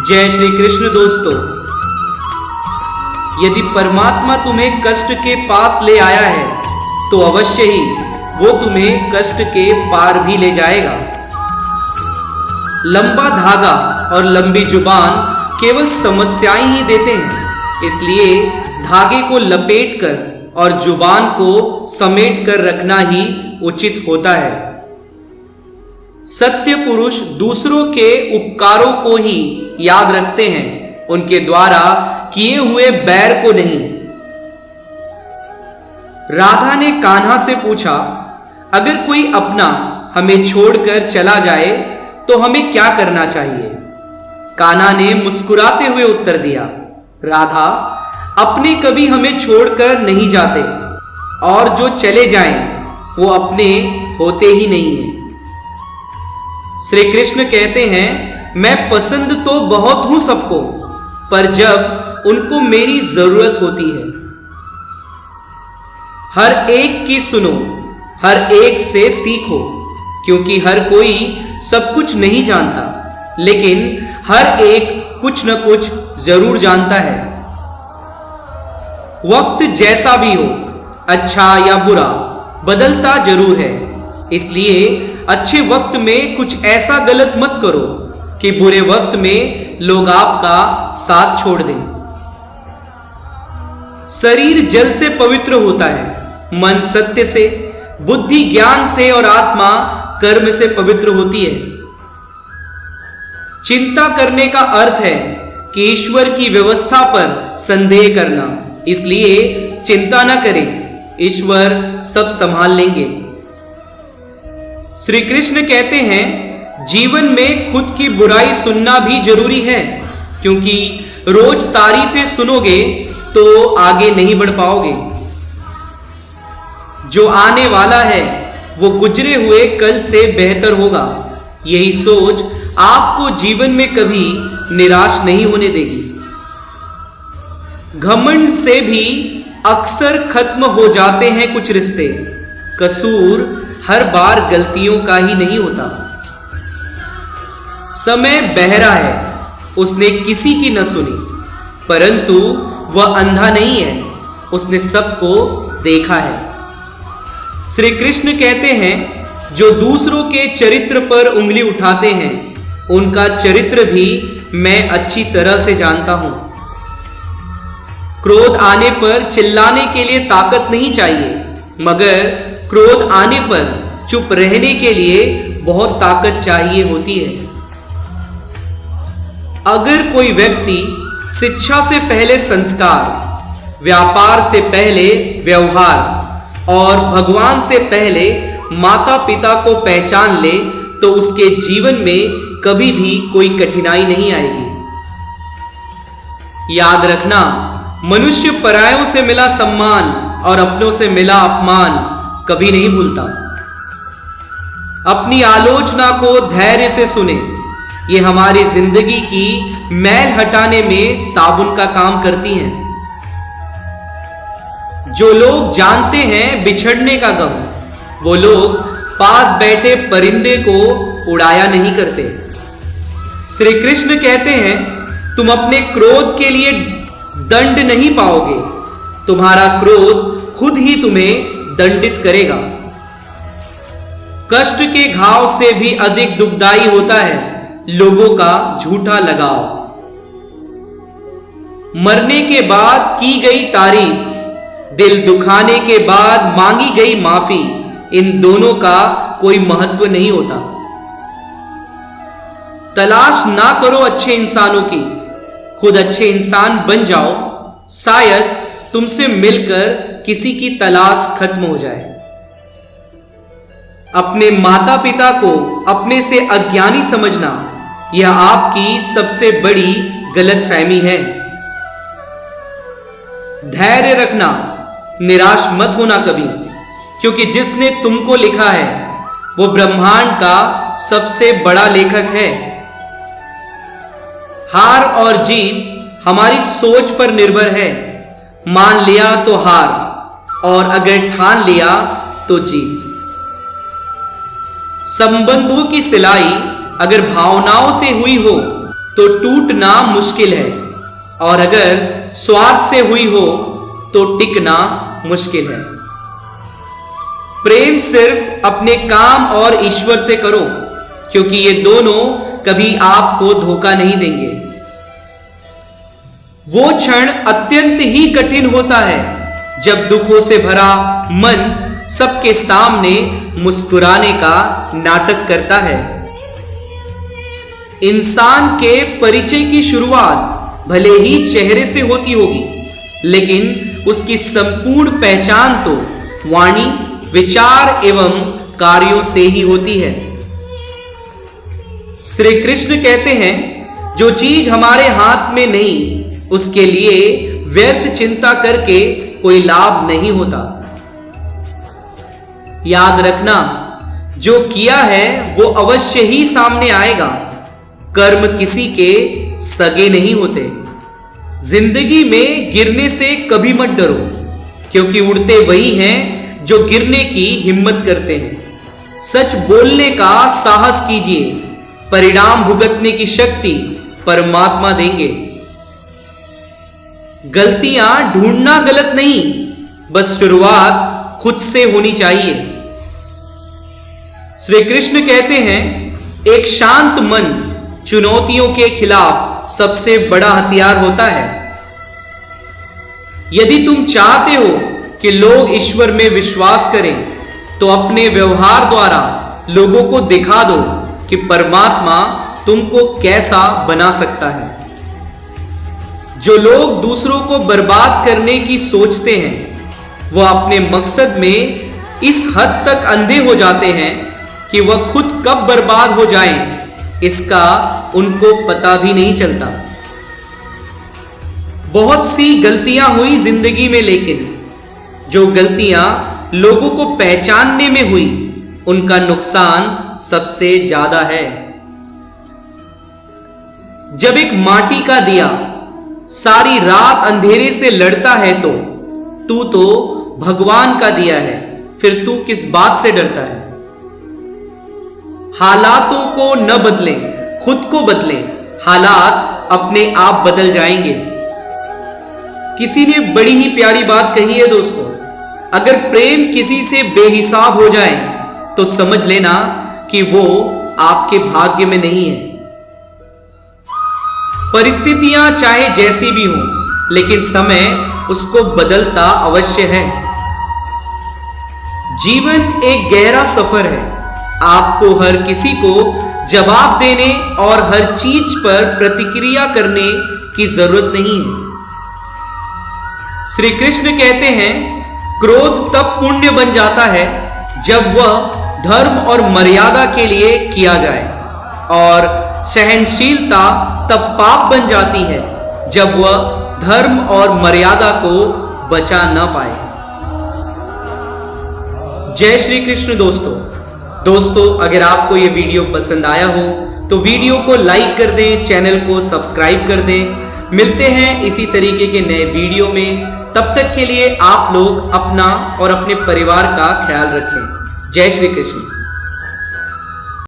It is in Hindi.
जय श्री कृष्ण। दोस्तों, यदि परमात्मा तुम्हें कष्ट के पास ले आया है तो अवश्य ही वो तुम्हें कष्ट के पार भी ले जाएगा। लंबा धागा और लंबी जुबान केवल समस्याएं ही देते हैं, इसलिए धागे को लपेट कर और जुबान को समेट कर रखना ही उचित होता है। सत्य पुरुष दूसरों के उपकारों को ही याद रखते हैं, उनके द्वारा किए हुए बैर को नहीं। राधा ने कान्हा से पूछा, अगर कोई अपना हमें छोड़कर चला जाए तो हमें क्या करना चाहिए? कान्हा ने मुस्कुराते हुए उत्तर दिया, राधा, अपने कभी हमें छोड़कर नहीं जाते और जो चले जाएं वो अपने होते ही नहीं हैं। श्री कृष्ण कहते हैं, मैं पसंद तो बहुत हूं सबको, पर जब उनको मेरी जरूरत होती है। हर एक की सुनो, हर एक से सीखो, क्योंकि हर कोई सब कुछ नहीं जानता, लेकिन हर एक कुछ न कुछ जरूर जानता है। वक्त जैसा भी हो, अच्छा या बुरा, बदलता जरूर है, इसलिए अच्छे वक्त में कुछ ऐसा गलत मत करो कि बुरे वक्त में लोग आपका साथ छोड़ दें। शरीर जल से पवित्र होता है, मन सत्य से, बुद्धि ज्ञान से और आत्मा कर्म से पवित्र होती है। चिंता करने का अर्थ है कि ईश्वर की व्यवस्था पर संदेह करना, इसलिए चिंता न करें, ईश्वर सब संभाल लेंगे। श्री कृष्ण कहते हैं, जीवन में खुद की बुराई सुनना भी जरूरी है, क्योंकि रोज तारीफें सुनोगे तो आगे नहीं बढ़ पाओगे। जो आने वाला है वो गुजरे हुए कल से बेहतर होगा। यही सोच आपको जीवन में कभी निराश नहीं होने देगी। घमंड से भी अक्सर खत्म हो जाते हैं कुछ रिश्ते। कसूर हर बार गलतियों का ही नहीं होता। समय बहरा है, उसने किसी की न सुनी, परंतु वह अंधा नहीं है, उसने सबको देखा है। श्री कृष्ण कहते हैं, जो दूसरों के चरित्र पर उंगली उठाते हैं उनका चरित्र भी मैं अच्छी तरह से जानता हूं। क्रोध आने पर चिल्लाने के लिए ताकत नहीं चाहिए, मगर क्रोध आने पर चुप रहने के लिए बहुत ताकत चाहिए होती है। अगर कोई व्यक्ति शिक्षा से पहले संस्कार, व्यापार से पहले व्यवहार और भगवान से पहले माता पिता को पहचान ले तो उसके जीवन में कभी भी कोई कठिनाई नहीं आएगी। याद रखना, मनुष्य परायों से मिला सम्मान और अपनों से मिला अपमान कभी नहीं भूलता। अपनी आलोचना को धैर्य से सुने, ये हमारी जिंदगी की मैल हटाने में साबुन का काम करती हैं। जो लोग जानते हैं बिछड़ने का गम, वो लोग पास बैठे परिंदे को उड़ाया नहीं करते। श्री कृष्ण कहते हैं, तुम अपने क्रोध के लिए दंड नहीं पाओगे, तुम्हारा क्रोध खुद ही तुम्हें दंडित करेगा। कष्ट के घाव से भी अधिक दुखदाई होता है लोगों का झूठा लगाव। मरने के बाद की गई तारीफ, दिल दुखाने के बाद मांगी गई माफी, इन दोनों का कोई महत्व नहीं होता। तलाश ना करो अच्छे इंसानों की, खुद अच्छे इंसान बन जाओ, शायद तुमसे मिलकर किसी की तलाश खत्म हो जाए। अपने माता पिता को अपने से अज्ञानी समझना, यह आपकी सबसे बड़ी गलतफहमी है। धैर्य रखना, निराश मत होना कभी, क्योंकि जिसने तुमको लिखा है वो ब्रह्मांड का सबसे बड़ा लेखक है। हार और जीत हमारी सोच पर निर्भर है। मान लिया तो हार, और अगर ठान लिया तो जीत। संबंधों की सिलाई अगर भावनाओं से हुई हो तो टूटना मुश्किल है, और अगर स्वार्थ से हुई हो तो टिकना मुश्किल है। प्रेम सिर्फ अपने काम और ईश्वर से करो, क्योंकि ये दोनों कभी आपको धोखा नहीं देंगे। वो क्षण अत्यंत ही कठिन होता है जब दुखों से भरा मन सबके सामने मुस्कुराने का नाटक करता है। इंसान के परिचय की शुरुआत भले ही चेहरे से होती होगी, लेकिन उसकी संपूर्ण पहचान तो वाणी, विचार एवं कार्यों से ही होती है। श्री कृष्ण कहते हैं, जो चीज हमारे हाथ में नहीं, उसके लिए व्यर्थ चिंता करके कोई लाभ नहीं होता। याद रखना, जो किया है वो अवश्य ही सामने आएगा। कर्म किसी के सगे नहीं होते। जिंदगी में गिरने से कभी मत डरो, क्योंकि उड़ते वही हैं जो गिरने की हिम्मत करते हैं। सच बोलने का साहस कीजिए, परिणाम भुगतने की शक्ति परमात्मा देंगे। गलतियां ढूंढना गलत नहीं, बस शुरुआत खुद से होनी चाहिए। श्री कृष्ण कहते हैं, एक शांत मन चुनौतियों के खिलाफ सबसे बड़ा हथियार होता है। यदि तुम चाहते हो कि लोग ईश्वर में विश्वास करें, तो अपने व्यवहार द्वारा लोगों को दिखा दो कि परमात्मा तुमको कैसा बना सकता है। जो लोग दूसरों को बर्बाद करने की सोचते हैं, वह अपने मकसद में इस हद तक अंधे हो जाते हैं कि वह खुद कब बर्बाद हो जाएं, इसका उनको पता भी नहीं चलता। बहुत सी गलतियां हुई जिंदगी में, लेकिन जो गलतियां लोगों को पहचानने में हुई, उनका नुकसान सबसे ज्यादा है। जब एक माटी का दिया सारी रात अंधेरे से लड़ता है, तो तू तो भगवान का दिया है, फिर तू किस बात से डरता है। हालातों को न बदलें, खुद को बदलें, हालात अपने आप बदल जाएंगे। किसी ने बड़ी ही प्यारी बात कही है दोस्तों, अगर प्रेम किसी से बेहिसाब हो जाए तो समझ लेना कि वो आपके भाग्य में नहीं है। परिस्थितियां चाहे जैसी भी हों, लेकिन समय उसको बदलता अवश्य है। जीवन एक गहरा सफर है। आपको हर किसी को जवाब देने और हर चीज पर प्रतिक्रिया करने की जरूरत नहीं है। श्री कृष्ण कहते हैं, क्रोध तब पुण्य बन जाता है जब वह धर्म और मर्यादा के लिए किया जाए, और सहनशीलता तब पाप बन जाती है जब वह धर्म और मर्यादा को बचा न पाए। जय श्री कृष्ण दोस्तों, अगर आपको ये वीडियो पसंद आया हो तो वीडियो को लाइक कर दें, चैनल को सब्सक्राइब कर दें। मिलते हैं इसी तरीके के नए वीडियो में। तब तक के लिए आप लोग अपना और अपने परिवार का ख्याल रखें। जय श्री कृष्ण।